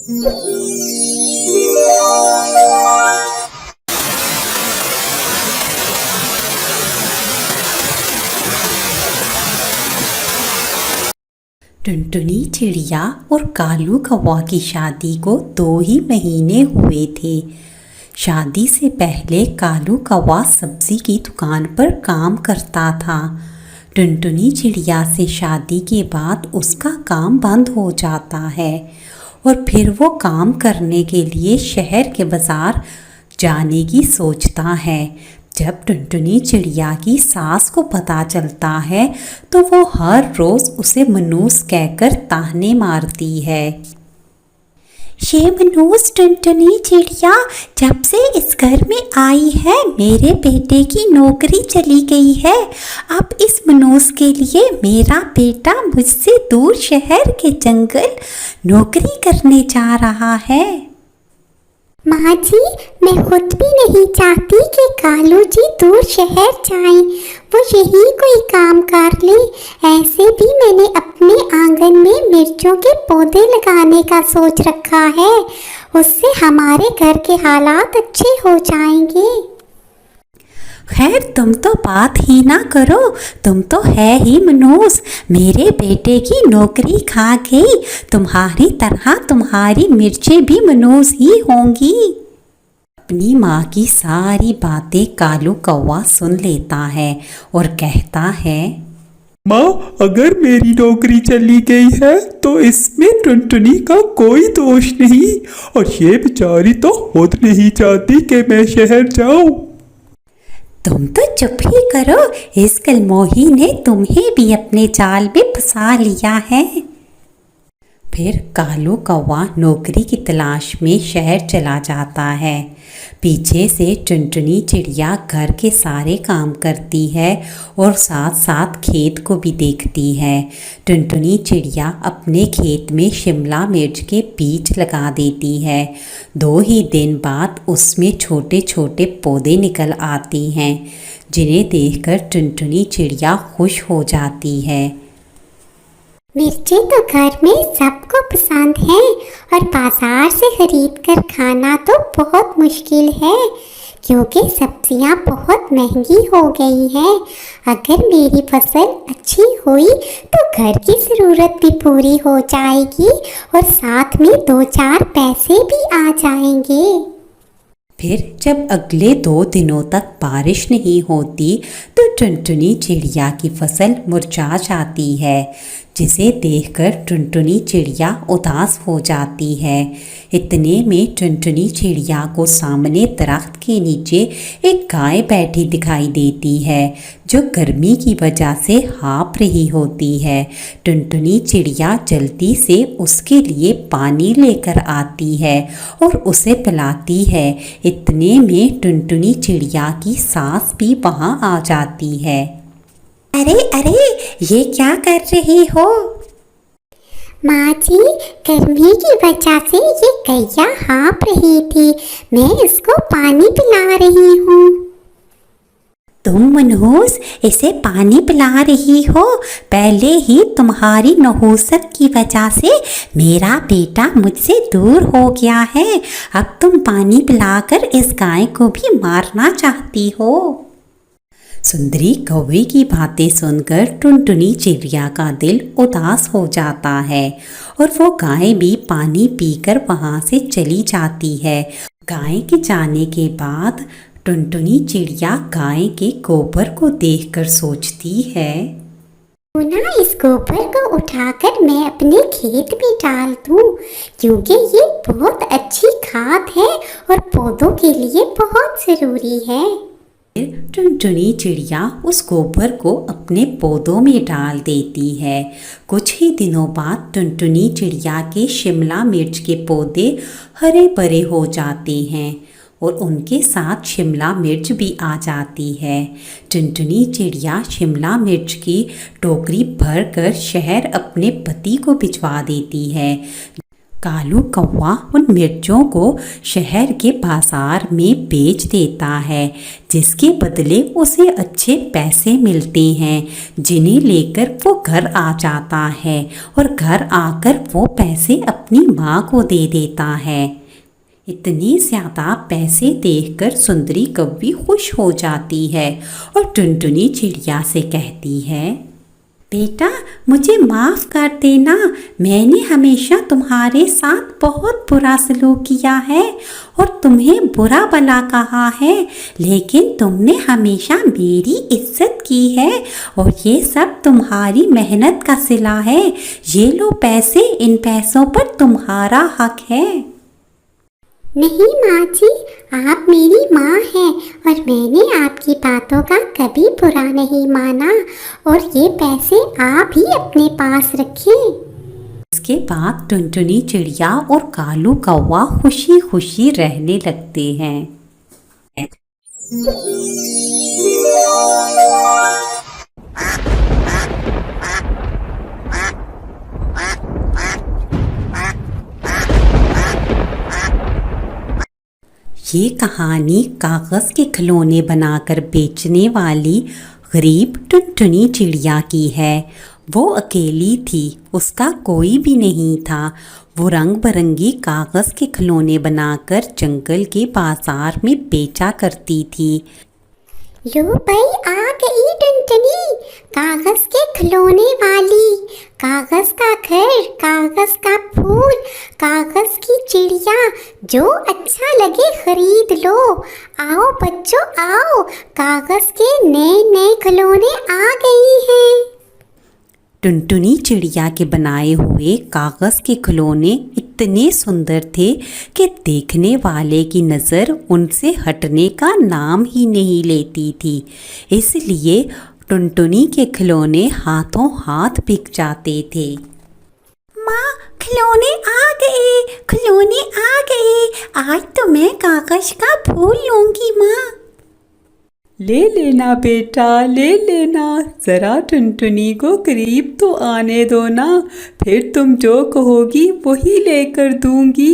टुनटुनी चिड़िया और कालू कौवा की शादी को 2 ही महीने हुए थे। शादी से पहले कालू कौवा सब्जी की दुकान पर काम करता था। टुनटुनी चिड़िया से शादी के बाद उसका काम बंद हो जाता है और फिर वो काम करने के लिए शहर के बाज़ार जाने की सोचता है। जब टुनटुनी चिड़िया की सास को पता चलता है तो वो हर रोज़ उसे मनूस कहकर ताहने मारती है। ये मनूस टुनटुनी चिड़िया जब से इस घर में आई है मेरे बेटे की नौकरी चली गई है। अब इस मनूस के लिए मेरा बेटा मुझसे दूर शहर के जंगल नौकरी करने जा रहा है। माँ जी, मैं खुद भी नहीं चाहती कि कालू जी दूर शहर जाएं। वो यही कोई काम कर ले। ऐसे भी मैंने अपने आंगन में मिर्चों के पौधे लगाने का सोच रखा है। उससे हमारे घर के हालात अच्छे हो जाएंगे। खैर तुम तो बात ही ना करो, तुम तो है ही मनूस। मेरे बेटे की नौकरी खा गई। तुम्हारी तरह तुम्हारी मिर्चें भी मनूस ही होंगी। अपनी माँ की सारी बातें कालू कौवा सुन लेता है और कहता है, माँ, अगर मेरी नौकरी चली गई है तो इसमें टुनटुनी का कोई दोष नहीं, और ये बेचारी तो खुद नहीं चाहती कि मैं शहर जाऊं। तुम तो चुप ही करो, इस कलमोही ने तुम्हें भी अपने जाल में फंसा लिया है। फिर कालू कौवा नौकरी की तलाश में शहर चला जाता है। पीछे से टुनटुनी चिड़िया घर के सारे काम करती है और साथ साथ खेत को भी देखती है। टुनटुनी चिड़िया अपने खेत में शिमला मिर्च के बीज लगा देती है। 2 ही दिन बाद उसमें छोटे छोटे पौधे निकल आती हैं, जिन्हें देखकर टुनटुनी चिड़िया खुश हो जाती है। मिर्चें तो घर में सबको पसंद है और बाजार से खरीद कर खाना तो बहुत मुश्किल है, क्योंकि सब्जियां बहुत महंगी हो गई हैं। अगर मेरी फसल अच्छी हुई तो घर की ज़रूरत भी पूरी हो जाएगी और साथ में 2-4 पैसे भी आ जाएंगे। फिर जब अगले 2 दिनों तक बारिश नहीं होती तो टुनटुनी चिड़िया की फसल मुरझा जाती है, जिसे देखकर टुनटुनी चिड़िया उदास हो जाती है। इतने में टुनटुनी चिड़िया को सामने दरख्त के नीचे एक गाय बैठी दिखाई देती है, जो गर्मी की वजह से हाँफ रही होती है। टुनटुनी चिड़िया जल्दी से उसके लिए पानी लेकर आती है और उसे पिलाती है। इतने में टुनटुनी चिड़िया की सास भी वहाँ आ जाती है। अरे अरे, ये क्या कर रही हो? माँ जी, गर्मी की वजह से ये गैया हाँफ रही थी, मैं इसको पानी पिला रही हूँ। तुम मनहूस इसे पानी पिला रही हो? पहले ही तुम्हारी नहुसत की वजह से मेरा बेटा मुझसे दूर हो गया है, अब तुम पानी पिलाकर इस गाय को भी मारना चाहती हो। सुंदरी कौवे की बातें सुनकर टुनटुनी चिड़िया का दिल उदास हो जाता है और वो गाय भी पानी पीकर वहाँ से चली जाती है। गाय के जाने के बाद टुनटुनी चिड़िया गाय के गोबर को देखकर सोचती है, ना इस गोबर को उठाकर मैं अपने खेत में डाल दूं, क्योंकि ये बहुत अच्छी खाद है और पौधों के लिए बहुत ज़रूरी है। टुनटुनी चिड़िया उस गोबर को अपने पौधों में डाल देती है। कुछ ही दिनों बाद टुनटुनी चिड़िया के शिमला मिर्च के पौधे हरे भरे हो जाते हैं और उनके साथ शिमला मिर्च भी आ जाती है। टुनटुनी चिड़िया शिमला मिर्च की टोकरी भरकर शहर अपने पति को भिजवा देती है। कालू कौवा उन मिर्चों को शहर के बाजार में बेच देता है, जिसके बदले उसे अच्छे पैसे मिलते हैं, जिन्हें लेकर वो घर आ जाता है और घर आकर वो पैसे अपनी माँ को दे देता है। इतने ज़्यादा पैसे देखकर सुंदरी कौवी खुश हो जाती है और टुनटुनी चिड़िया से कहती है, बेटा मुझे माफ़ कर देना, मैंने हमेशा तुम्हारे साथ बहुत बुरा सलूक किया है और तुम्हें बुरा भला कहा है, लेकिन तुमने हमेशा मेरी इज्जत की है और ये सब तुम्हारी मेहनत का सिला है। ये लो पैसे, इन पैसों पर तुम्हारा हक है। नहीं माँ जी, आप मेरी माँ हैं और मैंने आपकी बातों का कभी बुरा नहीं माना, और ये पैसे आप ही अपने पास रखें। इसके बाद टुनटुनी चिड़िया और कालू कौवा खुशी खुशी रहने लगते हैं। ये कहानी कागज़ के खिलौने बनाकर बेचने वाली गरीब टुनटुनी चिड़िया की है। वो अकेली थी, उसका कोई भी नहीं था। वो रंग बिरंगी कागज़ के खिलौने बनाकर जंगल के बाजार में बेचा करती थी। यो भाई आ गई टुनटुनी, कागज के खिलौने वाली। कागज का घर, कागज का फूल, कागज की चिड़िया, जो अच्छा लगे खरीद लो। आओ बच्चों आओ, कागज के नए नए खिलौने आ गई हैं। टुनटुनी चिड़िया के बनाए हुए कागज़ के खिलौने इतने सुंदर थे कि देखने वाले की नज़र उनसे हटने का नाम ही नहीं लेती थी। इसलिए टुनटुनी के खिलौने हाथों हाथ बिक जाते थे। माँ खिलौने आ गए, खिलौने आ गए। आज तो मैं कागज का फूल लूंगी माँ। ले लेना बेटा, ले लेना, ज़रा टुनटुनी को करीब तो आने दो ना, फिर तुम जो कहोगी वही लेकर दूंगी।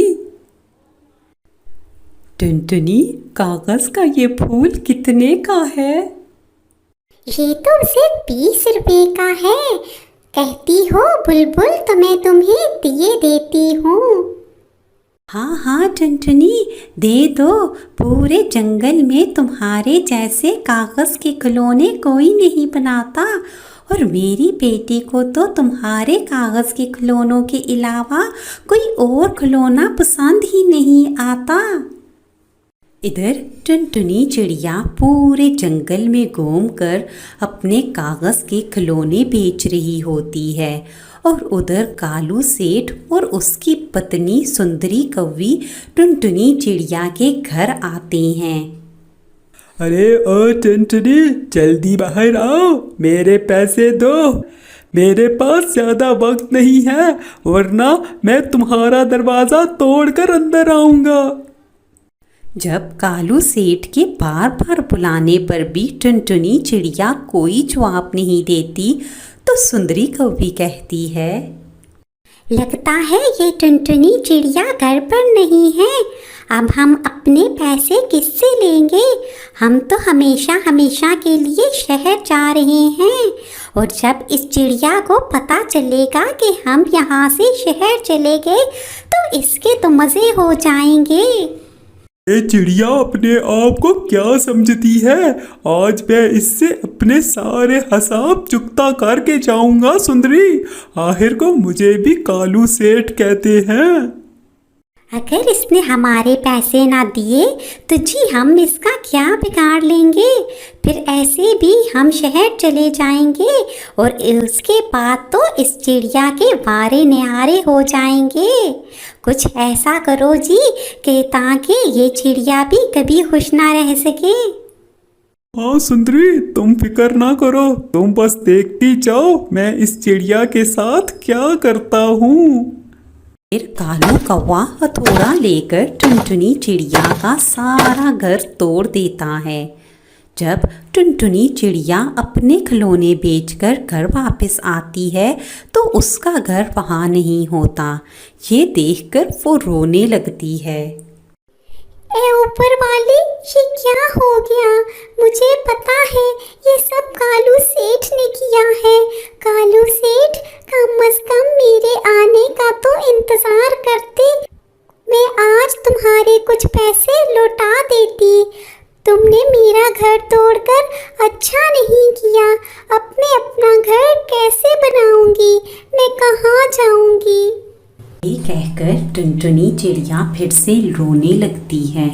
टुनटुनी, कागज़ का ये फूल कितने का है? ये तो सिर्फ 20 रुपए का है। कहती हो बुलबुल तो मैं तुम्हें दिए देती हूँ। हाँ हाँ टुनटुनी, दे दो। पूरे जंगल में तुम्हारे जैसे कागज़ के खिलौने कोई नहीं बनाता और मेरी बेटी को तो तुम्हारे कागज़ के खिलौनों के अलावा कोई और खिलौना पसंद ही नहीं आता। इधर टुनटुनी चिड़िया पूरे जंगल में घूमकर अपने कागज़ के खिलौने बेच रही होती है और उधर कालू सेठ और उसकी पत्नी सुंदरी कौवी टुनटुनी चिड़िया के घर आते हैं। अरे ओ टुनटुनी, जल्दी बाहर आओ, मेरे पैसे दो। मेरे पास ज़्यादा वक्त नहीं है, वरना मैं तुम्हारा दरवाज़ा तोड़कर अंदर आऊँगा। जब कालू सेठ के बार बार बुलाने पर भी टुनटुनी चिड़िया कोई जवाब नहीं देती तो सुंदरी कौवी कहती है, लगता है ये टुनटुनी चिड़िया घर पर नहीं है। अब हम अपने पैसे किससे लेंगे? हम तो हमेशा हमेशा के लिए शहर जा रहे हैं और जब इस चिड़िया को पता चलेगा कि हम यहाँ से शहर चले गए तो इसके तो मज़े हो जाएंगे। ये चिड़िया अपने आप को क्या समझती है? आज मैं इससे अपने सारे हिसाब चुकता करके जाऊंगा। सुंदरी, आखिर को मुझे भी कालू सेठ कहते हैं। अगर इसने हमारे पैसे ना दिए तो जी हम इसका क्या बिगाड़ लेंगे। फिर ऐसे भी हम शहर चले जाएंगे और उसके बाद तो इस चिड़िया के वारे निहारे हो जाएंगे। कुछ ऐसा करो जी कि ताकि ये चिड़िया भी कभी खुश ना रह सके। हाँ सुंदरी, तुम फिक्र ना करो, तुम बस देखती जाओ मैं इस चिड़िया के साथ क्या करता हूँ। फिर कालू कौवा हथौड़ा लेकर टुनटुनी चिड़िया का सारा घर तोड़ देता है। जब टुनटुनी चिड़िया अपने खिलौने बेचकर घर वापस आती है तो उसका घर वहाँ नहीं होता। ये देखकर वो रोने लगती है। ए ऊपर वाले, ये क्या हो गया? मुझे पता है ये सब कालू सेठ ने किया है। कालू सेठ, कम से कम मेरे आने का तो इंतजार करते। मैं आज तुम्हारे कुछ पैसे लौटा देती। तुमने मेरा घर तोड़कर अच्छा नहीं किया। अब मैं अपना घर कैसे बनाऊंगी? मैं कहाँ जाऊंगी? ये कहकर टुनटुनी चिड़िया फिर से रोने लगती है।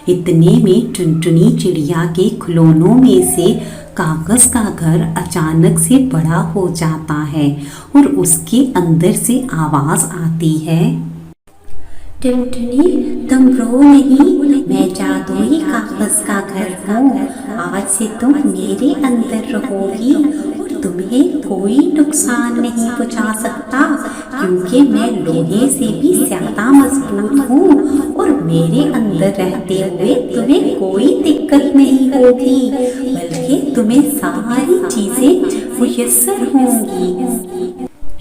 इतने में टुनटुनी चिड़िया के खिलौनों में से कागज़ का घर अचानक से बड़ा हो जाता है और उसके अंदर से आवाज़ आती है, टुनटुनी तुम रो नहीं, मैं जादुई कागज़ का घर हूँ। आज से तुम मेरे अंदर रहोगी और तुम्हें कोई नुकसान नहीं पहुँचा सकता, क्योंकि मैं लोहे से भी ज़्यादा मजबूत हूँ और मेरे अंदर रहते हुए तुम्हें कोई दिक्कत नहीं होगी, बल्कि तुम्हें सारी चीज़ें मुयस्सर होंगी।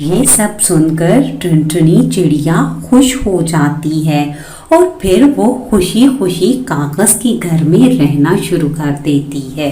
ये सब सुनकर टुनटुनी चिड़िया खुश हो जाती है और फिर वो खुशी खुशी कागज़ के घर में रहना शुरू कर देती है।